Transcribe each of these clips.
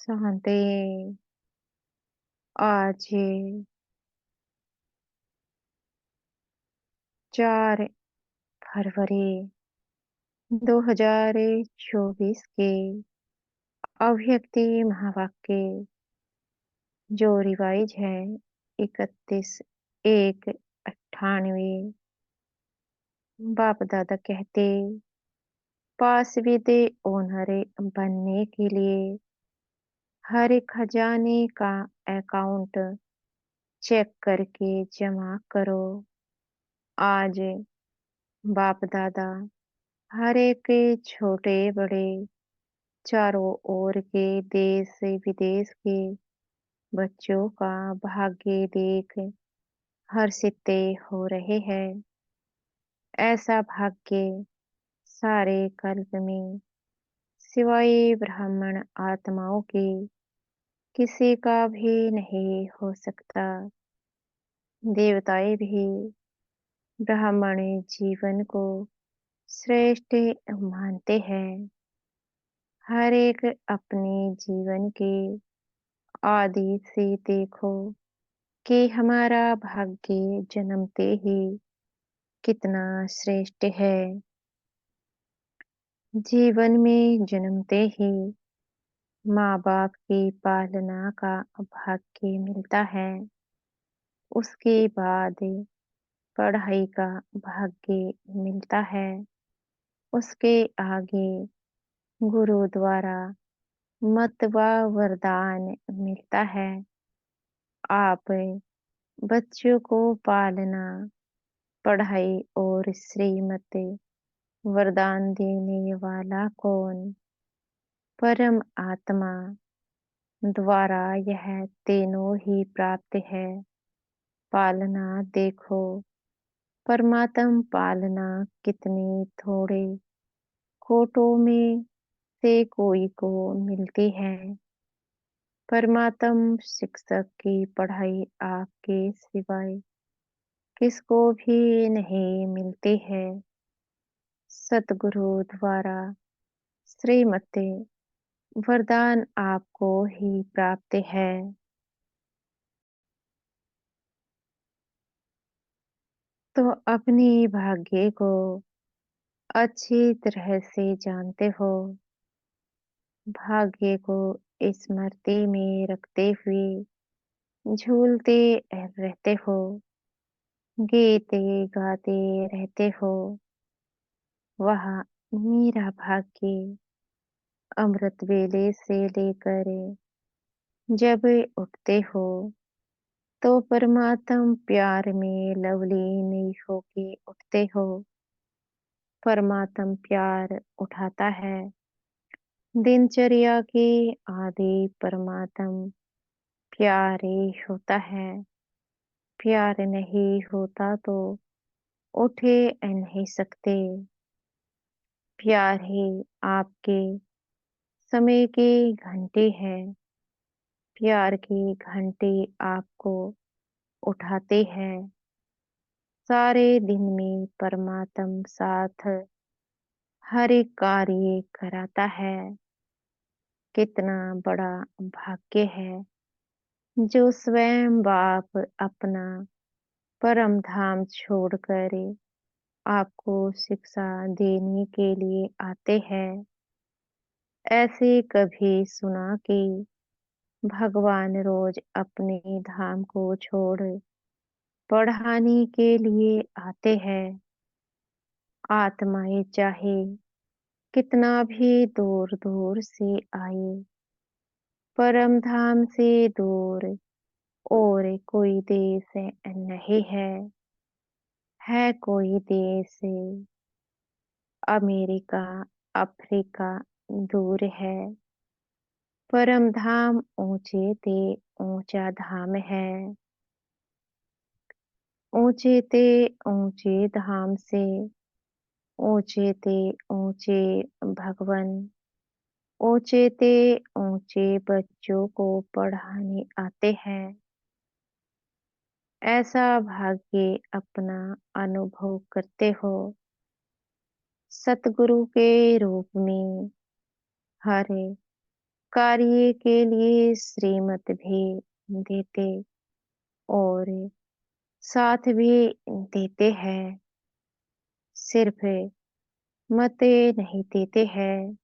शांति। आज 4 फरवरी 2024 के अव्यक्ति महावाक्य जो रिवाइज है 31/1/98। बाप दादा कहते पास विदे ओनर बनने के लिए हर एक खजाने का अकाउंट चेक करके जमा करो। आज बाप दादा हर एक के छोटे बड़े चारों ओर के देश विदेश के बच्चों का भाग्य देख हर्षित हो रहे हैं। ऐसा भाग्य सारे कल्प में सिवाय ब्राह्मण आत्माओं के किसी का भी नहीं हो सकता। देवताएं भी ब्राह्मण जीवन को श्रेष्ठ मानते हैं। हर एक अपने जीवन के आदि से देखो कि हमारा भाग्य जन्मते ही कितना श्रेष्ठ है। जीवन में जन्मते ही माँ बाप की पालना का भाग्य मिलता है। उसके बाद पढ़ाई का भाग्य मिलता है। उसके आगे गुरु द्वारा मत व वरदान मिलता है। आप बच्चों को पालना, पढ़ाई और श्रीमत वरदान देने वाला कौन? परम आत्मा द्वारा यह तीनों ही प्राप्त है। पालना देखो, परमात्म पालना कितनी थोड़े कोटों में से कोई को मिलती है। परमात्म शिक्षक की पढ़ाई आपके सिवाय किसको भी नहीं मिलती है। सतगुरु द्वारा श्रीमती वरदान आपको ही प्राप्त है। तो अपने भाग्य को अच्छी तरह से जानते हो। भाग्य को स्मृति में रखते हुए झूलते रहते हो, गीते गाते रहते हो। वह मेरा भाग्य अमृत वेले से लेकर जब उठते हो तो परमात्म प्यार में लवलीन होके उठते हो। परमात्म प्यार उठाता है। दिनचर्या के आदि परमात्म प्यार ही होता है। प्यार नहीं होता तो उठे नहीं सकते। प्यार ही आपके समय की घंटी है। प्यार की घंटी आपको उठाती है। सारे दिन में परमात्म साथ हर एक कार्य कराता है। कितना बड़ा भाग्य है जो स्वयं बाप अपना परम धाम छोड़कर आपको शिक्षा देने के लिए आते हैं। ऐसे कभी सुना कि भगवान रोज अपने धाम को छोड़ पढ़ाने के लिए आते हैं। आत्माएं चाहे कितना भी दूर दूर से आए, परम धाम से दूर और कोई देश नहीं है। है कोई देश अमेरिका, अफ्रीका दूर है। परम धाम ऊंचे ते ऊंचा धाम है। ऊंचे ते ऊंचे धाम से ऊंचे ते ऊंचे भगवन, ऊंचे ते ऊंचे बच्चों को पढ़ाने आते हैं। ऐसा भाग्य अपना अनुभव करते हो। सतगुरु के रूप में हर कार्य के लिए श्रीमत भी देते और साथ भी देते हैं, सिर्फ मत नहीं देते हैं,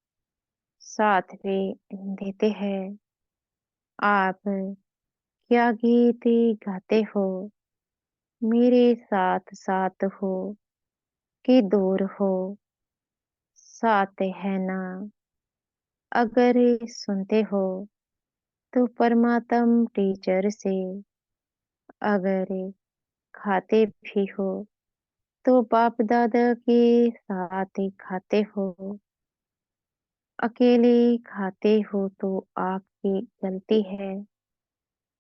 साथ भी देते हैं। आप क्या गीत गाते हो, मेरे साथ साथ हो कि दूर हो, साथ है ना। अगर सुनते हो तो परमात्म टीचर से, अगर खाते भी हो तो बाप दादा के साथ खाते हो, अकेले खाते हो तो आपकी गलती है।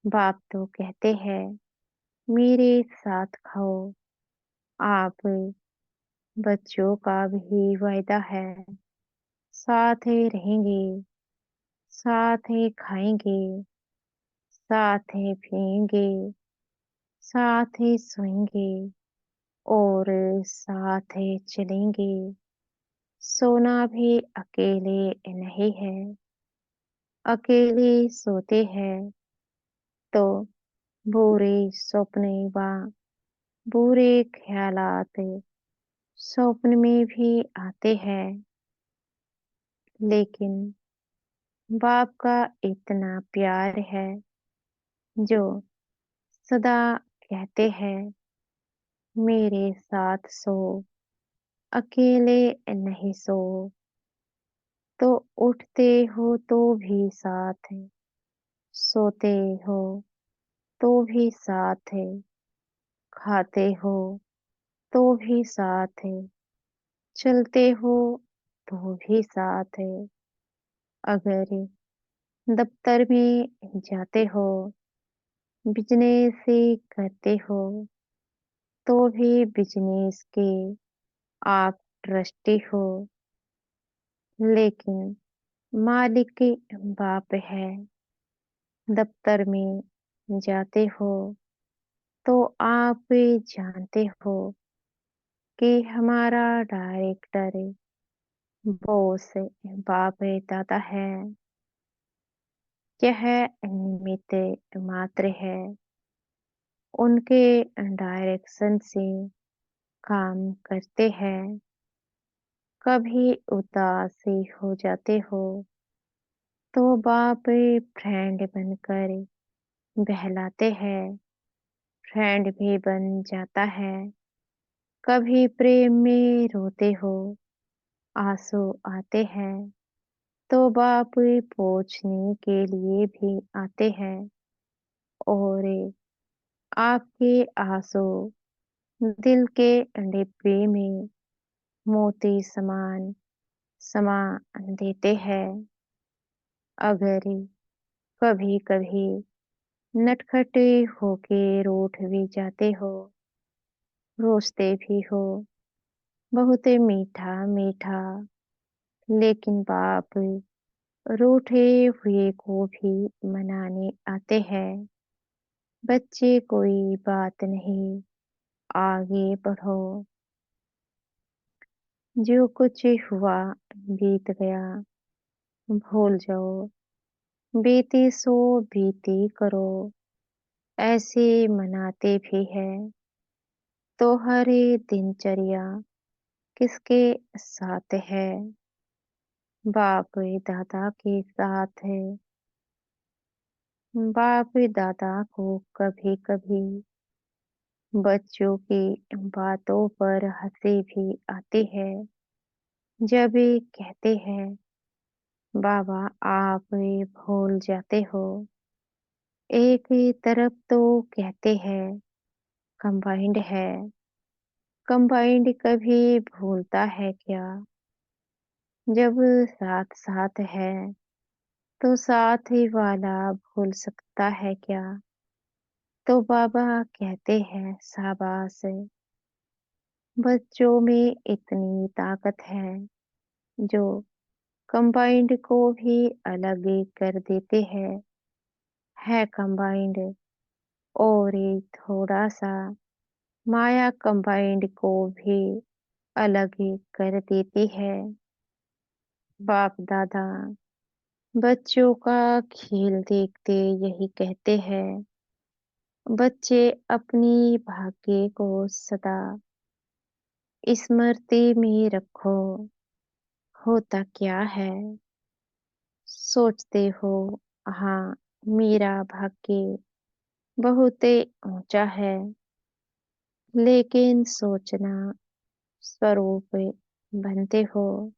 बाप तो कहते हैं मेरे साथ खाओ। आप बच्चों का भी वायदा है, साथ ही रहेंगे, साथ ही खाएंगे, साथ ही पिएंगे, साथ ही सोएंगे और साथ ही चलेंगे। सोना भी अकेले नहीं है। अकेले सोते हैं तो बुरे सपने व बुरे ख्यालात स्वप्न में भी आते हैं, लेकिन बाप का इतना प्यार है जो सदा कहते हैं मेरे साथ सो, अकेले नहीं सो। तो उठते हो तो भी साथ, सोते हो तो भी साथ है, खाते हो तो भी साथ है, चलते हो तो भी साथ है। अगर दफ्तर में जाते हो, बिजनेस करते हो तो भी बिजनेस के आप ट्रस्टी हो, लेकिन मालिक बाप है। दफ्तर में जाते हो तो आप जानते हो कि हमारा डायरेक्टर बॉस बाप दादा है। यह निमित्त मात्र है, उनके डायरेक्शन से काम करते हैं। कभी उदास हो जाते हो तो बाप फ्रेंड बनकर बहलाते हैं, फ्रेंड भी बन जाता है। कभी प्रेम में रोते हो, आंसू आते हैं तो बाप पूछने के लिए भी आते हैं और आपके आंसू दिल के डिब्बे में मोती समान समा देते हैं। अगर कभी कभी नटखटे होके रूठ भी जाते हो, रोते भी हो, बहुत मीठा मीठा, लेकिन बाप रूठे हुए को भी मनाने आते हैं। बच्चे कोई बात नहीं, आगे बढ़ो, जो कुछ हुआ बीत गया, भूल जाओ, बीती सो बीती करो। ऐसे मनाते भी हैं तो हर दिनचर्या किसके साथ है? बाप दादा के साथ है। बाप दादा को कभी कभी बच्चों की बातों पर हंसी भी आती है, जब ये कहते हैं बाबा आप ये भूल जाते हो। एक ही तरफ तो कहते हैं कंबाइंड है, कंबाइंड कभी भूलता है क्या? जब साथ साथ है तो साथ ही वाला भूल सकता है क्या? तो बाबा कहते हैं शाबाश, बच्चों में इतनी ताकत है जो कंबाइंड को भी अलग कर देते हैं। है कंबाइंड और ये थोड़ा सा माया कंबाइंड को भी अलग कर देती है। बाप दादा बच्चों का खेल देखते यही कहते हैं, बच्चे अपनी भाग्य को सदा स्मृति में रखो। होता क्या है सोचते हो, हाँ, मेरा भाग्य बहुत ऊंचा है, लेकिन सोचना स्वरूप बनते हो,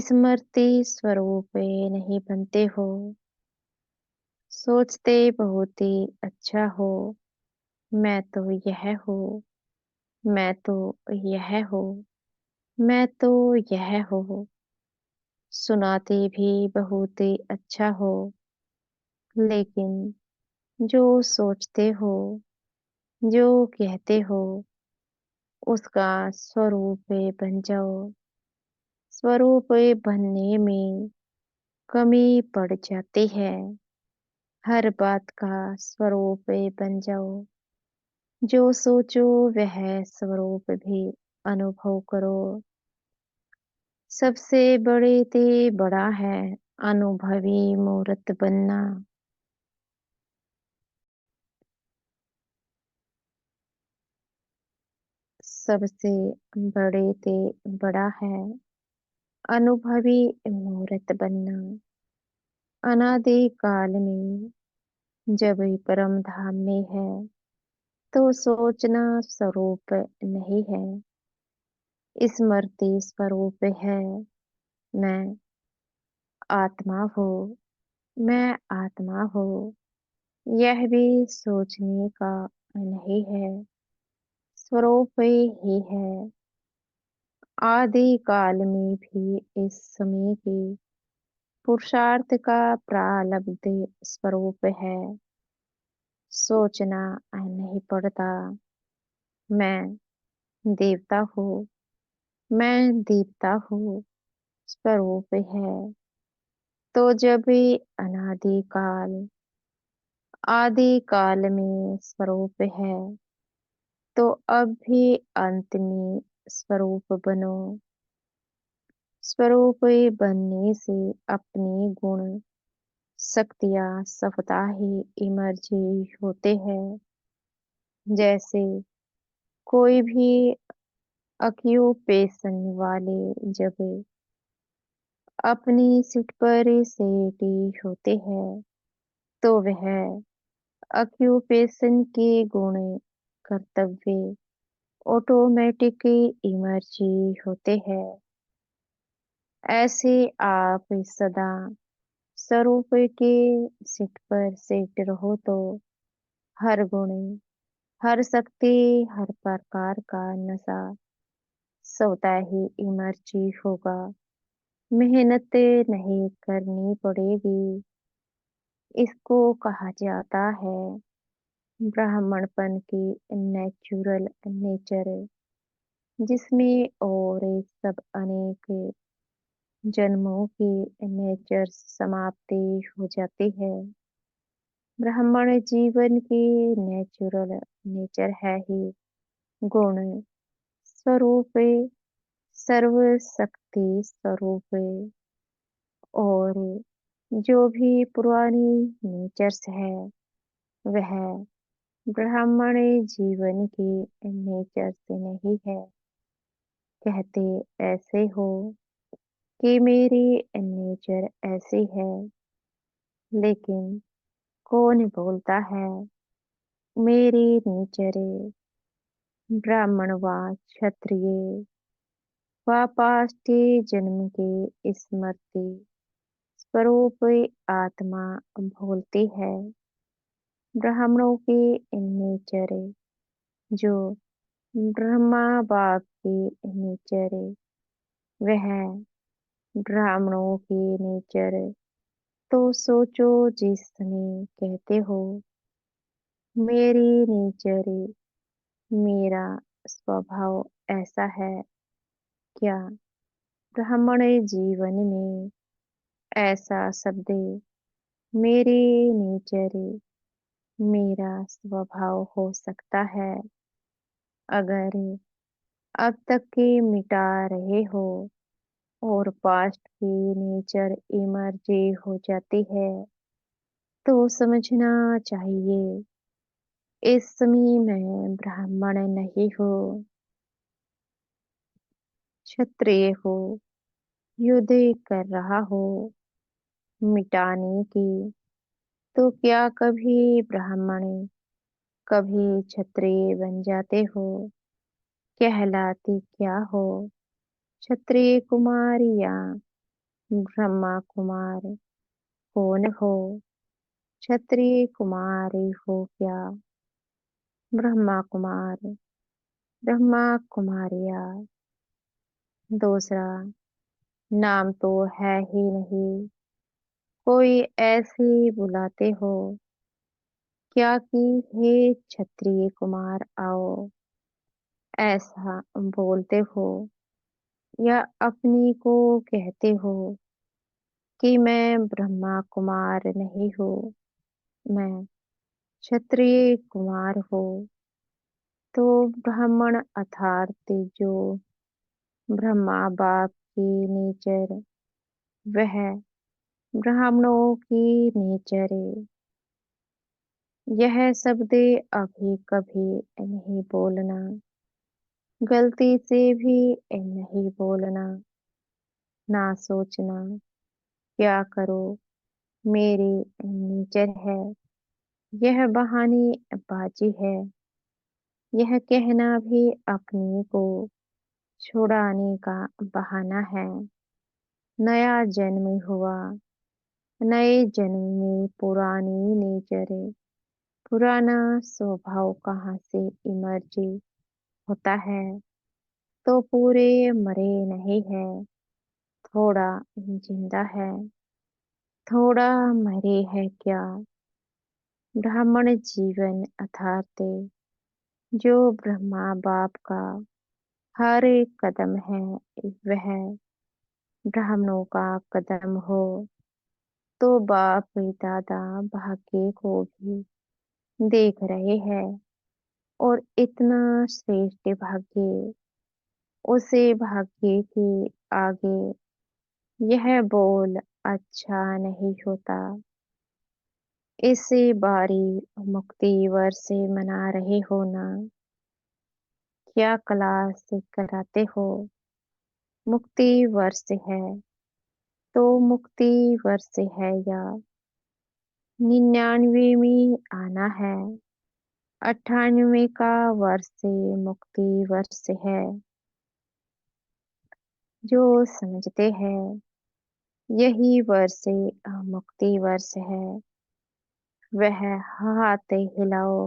स्मृति स्वरूप नहीं बनते हो। सोचते बहुत ही अच्छा हो, मैं तो यह हूँ, मैं तो यह हूँ, मैं तो यह हूँ। सुनाते भी बहुत ही अच्छा हो, लेकिन जो सोचते हो, जो कहते हो, उसका स्वरूप बन जाओ। स्वरूप बनने में कमी पड़ जाती है। हर बात का स्वरूप बन जाओ। जो सोचो वह स्वरूप भी अनुभव करो। सबसे बड़े ते बड़ा है अनुभवी मूर्त बनना। सबसे बड़े ते बड़ा है अनुभवी मूर्त बनना। अनादि काल में जब परम धाम में है, तो सोचना स्वरूप नहीं है, स्मृति स्वरूप है। मैं आत्मा हूँ, मैं आत्मा हूँ, यह भी सोचने का नहीं है, स्वरूप ही है। आदि काल में भी इस समय के पुरुषार्थ का प्रारब्ध स्वरूप है। सोचना नहीं पड़ता। मैं देवता हूँ, मैं देवता हूँ, स्वरूप है। तो जब अनादि काल आदि काल में स्वरूप है, तो अब भी अंत में स्वरूप बनो। स्वरूप बनने से अपने गुण शक्तियाँ स्वतः ही इमर्जी होते हैं। जैसे कोई भी ऑक्यूपेशन वाले जब अपनी सीट पर सेटी होते हैं, तो वह ऑक्यूपेशन के गुण कर्तव्य ऑटोमेटिक इमर्जी होते हैं। ऐसे आप सदा स्वरूप के सीट पर सेट रहो, तो हर गुण, हर शक्ति, हर प्रकार का नशा स्वतः ही इमर्जी होगा। मेहनत नहीं करनी पड़ेगी। इसको कहा जाता है ब्राह्मणपन की नेचुरल नेचर, जिसमें और सब अनेक जन्मों की नेचर समाप्ति हो जाती है। ब्राह्मण जीवन की नेचुरल नेचर है ही गुण स्वरूप, सर्व शक्ति स्वरूप, और जो भी पुरानी नेचर्स है वह ब्राह्मण जीवन की नेचर से नहीं है। कहते ऐसे हो कि मेरी नेचर ऐसी है, लेकिन कौन बोलता है मेरी नेचर ब्राह्मण व क्षत्रिय व पाष्टे जन्म के स्मृति स्वरूप आत्मा बोलती है। ब्राह्मणों की नेचर जो ब्रह्मा बाप की नेचर, वह ब्राह्मणों की नेचर। तो सोचो, जिस समय कहते हो मेरी नेचर, मेरा स्वभाव ऐसा है, क्या ब्राह्मण जीवन में ऐसा शब्द मेरी नेचर, मेरा स्वभाव हो सकता है? अगर अब तक के मिटा रहे हो, और पास्ट की नेचर इमर्जी हो जाती है, तो समझना चाहिए इस समय मैं ब्राह्मण नहीं हूँ, क्षत्रिय हूँ, युद्ध कर रहा हूँ मिटाने की। तो क्या कभी ब्राह्मण, कभी क्षत्रिय बन जाते हो? कहलाती क्या हो? क्षत्रिय कुमार या ब्रह्मा कुमार? कौन हो? क्षत्रिय कुमारी हो क्या ब्रह्मा कुमार? ब्रह्मा कुमारिया? दूसरा नाम तो है ही नहीं, कोई ऐसे ही बुलाते हो क्या कि हे क्षत्रिय कुमार आओ, ऐसा बोलते हो? या अपनी को कहते हो कि मैं ब्रह्मा कुमार नहीं हूँ, मैं क्षत्रिय कुमार हूँ? तो ब्राह्मण अर्थात जो ब्रह्मा बाप की नेचर, वह ब्राह्मणों की नेचर है। यह शब्द अभी कभी नहीं बोलना, गलती से भी नहीं बोलना, ना सोचना क्या करो मेरी नेचर है। यह बहाने बाजी है, यह कहना भी अपने को छुड़ाने का बहाना है। नया जन्म हुआ, नए जन्म में पुरानी नेचर, पुराना स्वभाव कहाँ से इमर्जी होता है? तो पूरे मरे नहीं है, थोड़ा जिंदा है, थोड़ा मरे है क्या? ब्राह्मण जीवन अर्थात जो ब्रह्मा बाप का हर एक कदम है, वह ब्राह्मणों का कदम हो। तो बाप दादा भाग्य को भी देख रहे हैं, और इतना श्रेष्ठ भाग्य, उसे भाग्य के आगे यह बोल अच्छा नहीं होता। इसे बारी मुक्ति वर्ष से मना रहे हो ना? क्या क्लास कराते हो? मुक्ति वर्ष है तो मुक्ति वर्ष है या 99 में आना है? 98 का वर्ष से मुक्ति वर्ष है। जो समझते हैं यही वर्ष मुक्ति वर्ष है, वह हाथ हिलाओ।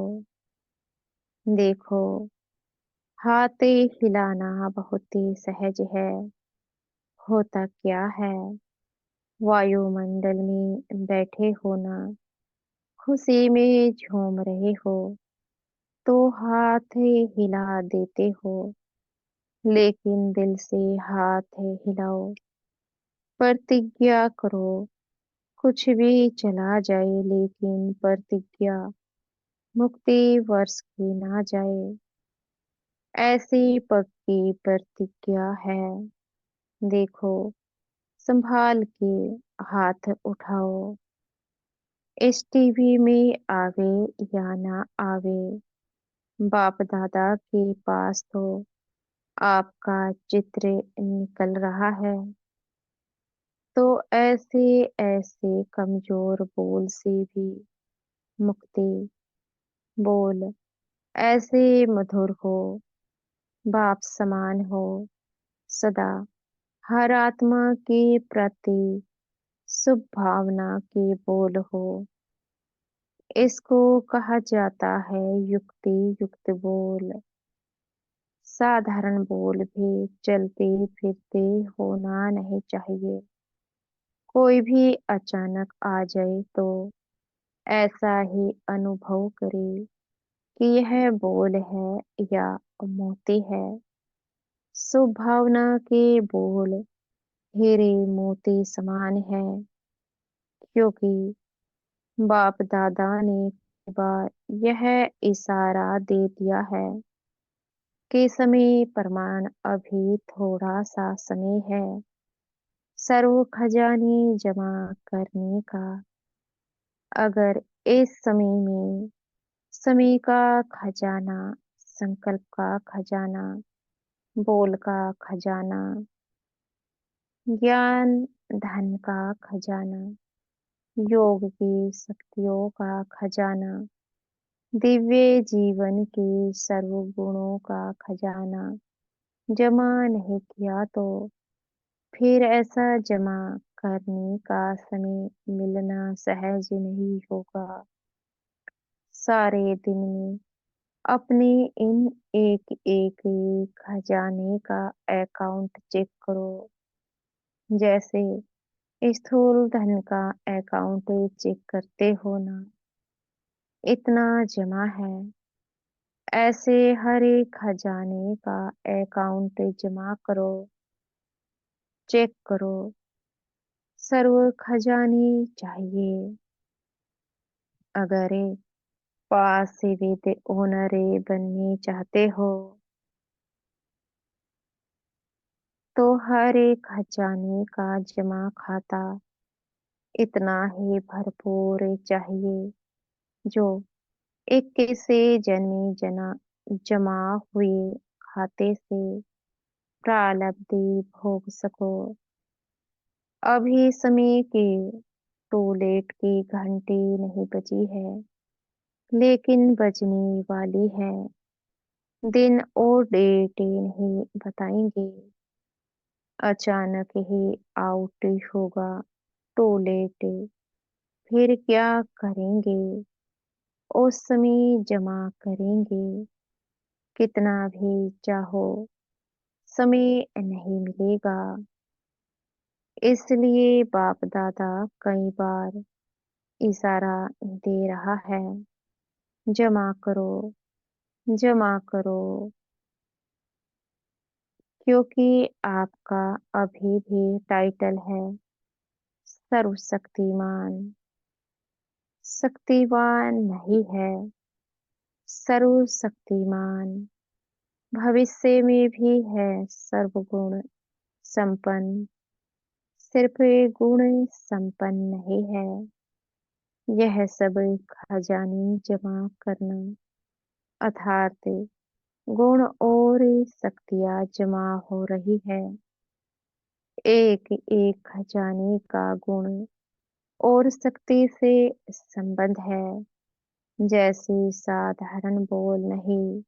देखो, हाथ हिलाना बहुत ही सहज है। होता क्या है? वायुमंडल में बैठे हो ना, खुशी में झूम रहे हो, तो हाथ हिला देते हो। लेकिन दिल से हाथ हिलाओ, प्रतिज्ञा करो, कुछ भी चला जाए लेकिन प्रतिज्ञा मुक्ति वर्ष की ना जाए, ऐसी पक्की प्रतिज्ञा है। देखो, संभाल के हाथ उठाओ। इस टीवी में आवे या ना आवे, बाप दादा के पास तो आपका चित्र निकल रहा है। तो ऐसे ऐसे कमजोर बोल से भी मुक्ति बोल ऐसे मधुर हो, बाप समान हो, सदा हर आत्मा के प्रति शुभ भावना के बोल हो। इसको कहा जाता है युक्ति युक्त बोल। साधारण बोल भी चलते फिरते होना नहीं चाहिए। कोई भी अचानक आ जाए तो ऐसा ही अनुभव करे कि यह बोल है या मोती है। शुभ भावना के बोल हीरे मोती समान है, क्योंकि बाप दादा ने कई बार यह इशारा दे दिया है कि समय प्रमाण अभी थोड़ा सा समय है। सर्व खजाने जमा करने का, अगर इस समय में समय का खजाना, संकल्प का खजाना, बोल का खजाना, ज्ञान धन का खजाना, योग की शक्तियों का खजाना, दिव्य जीवन के सर्व गुणों का खजाना जमा नहीं किया तो फिर ऐसा जमा करने का समय मिलना सहज नहीं होगा। सारे दिन में अपने इन एक एक खजाने का अकाउंट चेक करो, जैसे स्थूल धन का अकाउंट चेक करते हो ना, इतना जमा है। ऐसे हर एक खजाने का अकाउंट जमा करो, चेक करो। सर्व खजाने चाहिए। अगर पास से विद ओनर बनने चाहते हो तो हर एक खजाने का जमा खाता इतना ही भरपूर चाहिए जो 21 से जन्मे जना जमा हुए खाते से प्रालब्ध भोग सको। अभी समय के टूलेट की घंटी नहीं बजी है, लेकिन बजने वाली है। दिन और डेट नहीं बताएंगे, अचानक ही आउट होगा टूलेट। फिर क्या करेंगे? उस समय जमा करेंगे, कितना भी चाहो समय नहीं मिलेगा। इसलिए बाप दादा कई बार इशारा दे रहा है, जमा करो, जमा करो, क्योंकि आपका अभी भी टाइटल है सर्वशक्तिमान। शक्तिवान नहीं है, सर्वशक्तिमान। भविष्य में भी है सर्वगुण संपन्न, सिर्फ गुण संपन्न नहीं है। यह सब खजाने जमा करना अर्थात गुण और शक्तियाँ जमा हो रही है। एक एक खजाने का गुण और शक्ति से संबंध है। जैसे साधारण बोल नहीं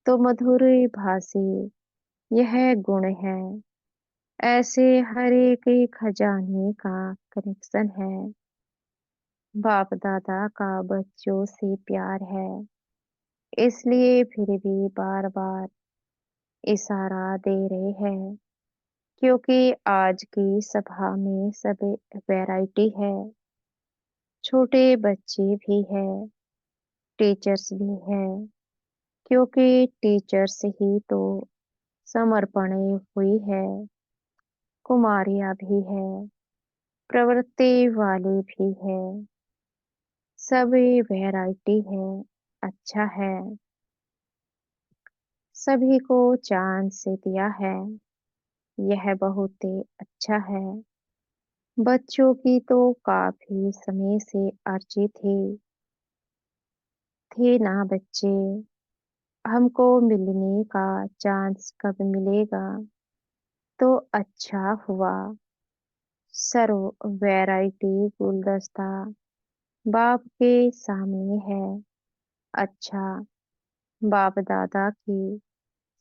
तो मधुर भाषी, यह गुण है। ऐसे हर एक खजाने का कनेक्शन है। बाप दादा का बच्चों से प्यार है, इसलिए फिर भी बार बार इशारा दे रहे हैं, क्योंकि आज की सभा में सब वैरायटी है। छोटे बच्चे भी है, टीचर्स भी है, क्योंकि टीचर्स ही तो समर्पण हुई है। कुमारियां भी है, प्रवृत्ति वाली भी है, सब वैरायटी है। अच्छा है, सभी को चांस दिया है, यह बहुत अच्छा है। बच्चों की तो काफी समय से अर्जी थी ना बच्चे, हमको मिलने का चांस कब मिलेगा? तो अच्छा हुआ, सर्व वैरायटी गुलदस्ता बाप के सामने है। अच्छा, बाप दादा की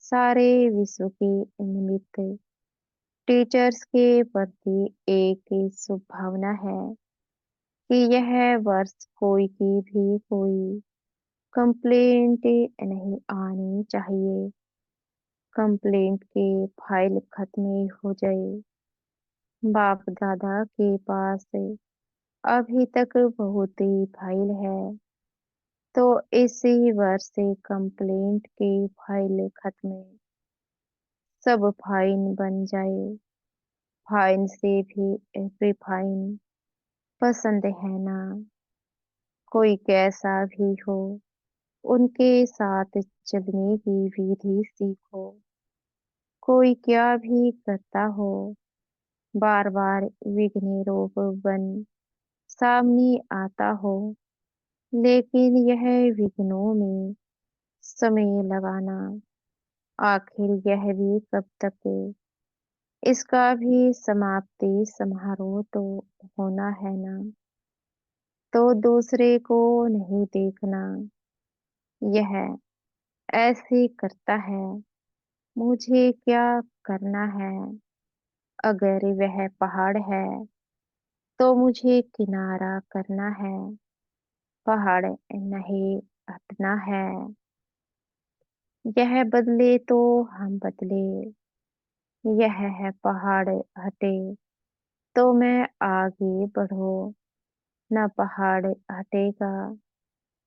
सारे विश्व की निमित्त टीचर्स के प्रति एक शुभ भावना है कि यह वर्ष कोई की भी कोई कंप्लेंट नहीं आनी चाहिए। कंप्लेंट की फाइल खत्म हो जाए। बाप दादा के पास अभी तक बहुत ही फाइल है, तो इसी वर्ष से कंप्लेंट की फाइल खत्म, सब फाइन बन जाए। फाइन से भी रिफाइन पसंद है ना? कोई कैसा भी हो, उनके साथ चलने की विधि सीखो। कोई क्या भी करता हो, बार बार विघ्न रूप बन सामने आता हो, लेकिन यह विघ्नों में समय लगाना, आखिर यह भी कब तक? इसका भी समाप्ति समारोह तो होना है ना। तो दूसरे को नहीं देखना, यह ऐसे करता है, मुझे क्या करना है? अगर वह पहाड़ है तो मुझे किनारा करना है, पहाड़ नहीं हटना है। यह बदले तो हम बदले, यह है पहाड़ हटे तो मैं आगे बढ़ो, न पहाड़ हटेगा,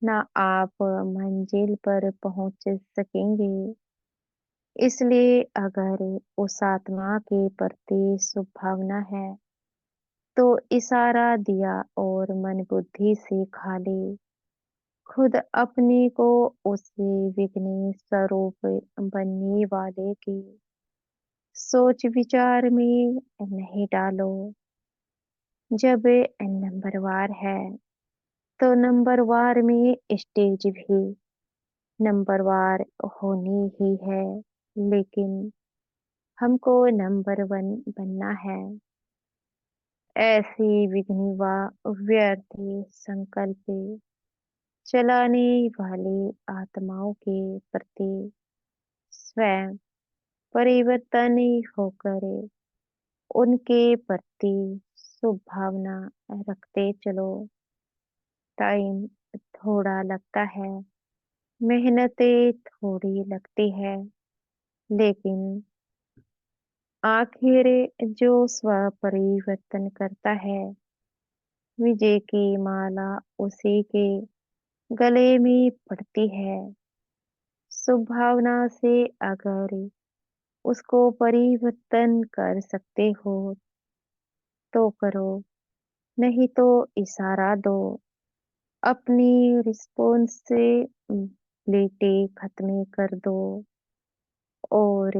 न आप मंजिल पर पहुंच सकेंगे। इसलिए अगर उस आत्मा के प्रति शुभ भावना है तो इशारा दिया और मन बुद्धि से खाली खुद अपने को उसे विघ्न स्वरूप बनने वाले की सोच विचार में नहीं डालो। जब नंबरवार है तो नंबरवार में स्टेज भी नंबरवार होनी ही है, लेकिन हमको नंबर वन बनना है। ऐसी विघ्न व व्यर्थ संकल्प चलाने वाली आत्माओं के प्रति स्वयं परिवर्तन होकर उनके प्रति शुभ भावना रखते चलो। टाइम थोड़ा लगता है, मेहनतें थोड़ी लगती है, लेकिन आखिर जो स्व परिवर्तन करता है, विजय की माला उसी के गले में पड़ती है। शुभ भावना से अगर उसको परिवर्तन कर सकते हो तो करो, नहीं तो इशारा दो। अपनी रिस्पॉन्सिबिलिटी खत्म कर दो और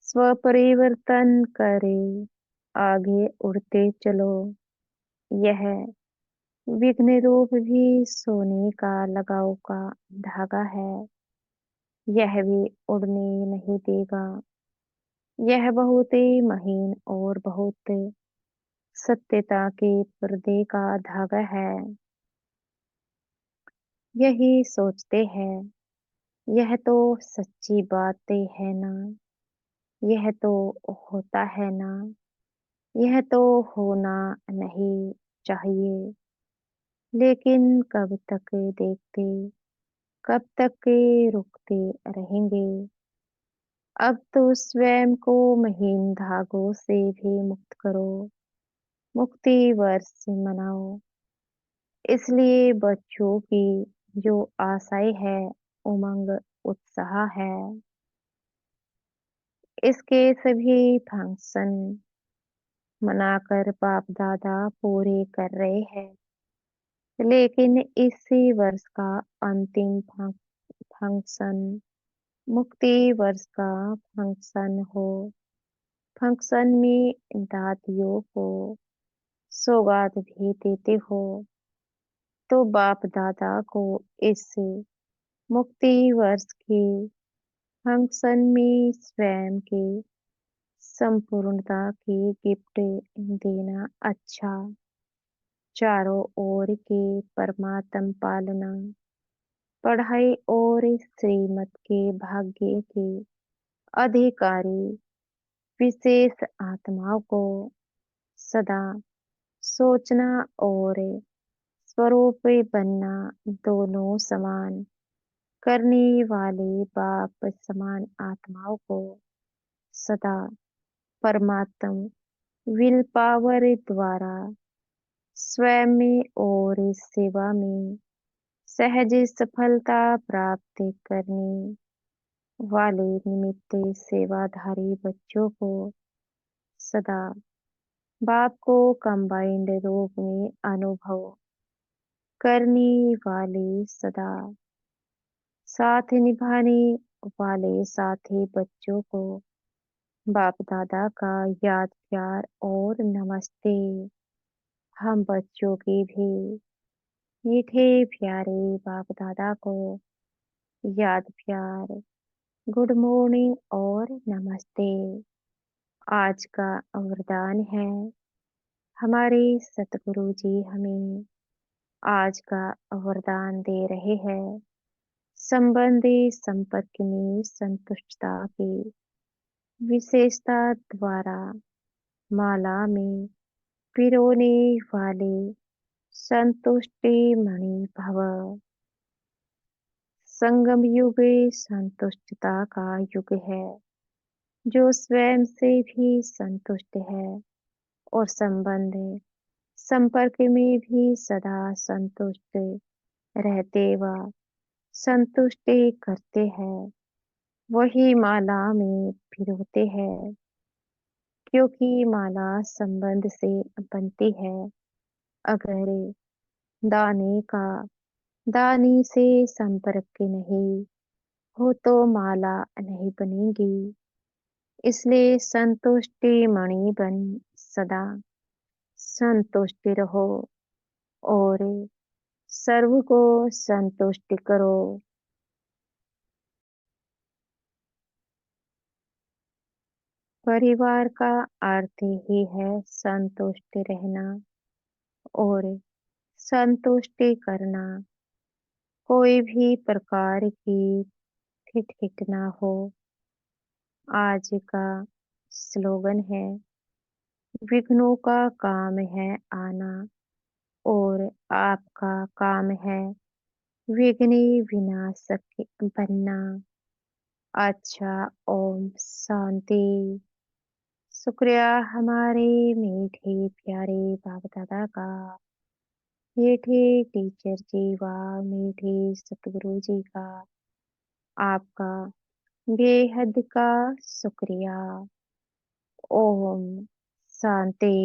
स्वपरिवर्तन करे आगे उड़ते चलो। यह विघ्न रूप भी सोने का लगाव का धागा है, यह भी उड़ने नहीं देगा। यह बहुत ही महीन और बहुत सत्यता के पर्दे का धागा है। यही सोचते हैं, यह तो सच्ची बातें है ना, यह तो होता है ना, यह तो होना नहीं चाहिए। लेकिन कब तक देखते, कब तक रुकते रहेंगे? अब तो स्वयं को महीन धागों से भी मुक्त करो, मुक्ति वर्ष मनाओ। इसलिए बच्चों की जो आशाएं है, उमंग, उत्साह है, इसके सभी फंक्शन मनाकर बाप दादा पूरे कर रहे हैं। लेकिन इसी वर्ष का अंतिम फंक्शन मुक्ति वर्ष का फंक्शन हो। फंक्शन में दादियों को सौगात भी देते हो, तो बाप दादा को इस मुक्ति वर्ष के फंक्शन में स्वयं के संपूर्णता की गिफ्ट देना अच्छा। चारों ओर के परमात्म पालना, पढ़ाई और श्रीमत के भाग्य के अधिकारी विशेष आत्माओं को सदा सोचना और स्वरूप बनना, दोनों समान करने वाले बाप समान आत्माओं को सदा परमात्म विल पावर द्वारा स्वयं में और सेवा में सहज सफलता प्राप्त करने वाले निमित्त सेवाधारी बच्चों को सदा बाप को कंबाइंड रूप में अनुभव करने वाले सदा साथ निभाने वाले साथी बच्चों को बाप दादा का याद प्यार और नमस्ते। हम बच्चों की भी मीठे प्यारे बाप दादा को याद प्यार, गुड मॉर्निंग और नमस्ते। आज का वरदान है, हमारे सतगुरु जी हमें आज का वरदान दे रहे हैं। संबंधी संपर्क में संतुष्टता की विशेषता द्वारा माला में पिरोने वाले संतुष्टि मणि भव। संगम युग संतुष्टता का युग है, जो स्वयं से भी संतुष्ट है और संबंध संपर्क में भी सदा संतुष्ट रहते व संतुष्ट करते हैं, वही माला में पिरोते हैं। क्योंकि माला संबंध से बनती है, अगर दाने का दानी से संपर्क नहीं हो तो माला नहीं बनेगी। इसलिए संतुष्टि मणि बन सदा संतुष्ट रहो और सर्व को संतुष्ट करो। परिवार का अर्थ ही है संतुष्ट रहना और संतुष्टि करना। कोई भी प्रकार की खिटखिट ना हो। आज का स्लोगन है, विघ्नों का काम है आना और आपका काम है विघ्न विनाशक बनना। अच्छा, ओम शांति। शुक्रिया हमारे मीठे प्यारे बाप दादा का, मीठे टीचर जी व मीठे सतगुरु जी का, आपका बेहद का शुक्रिया। ओम शांति।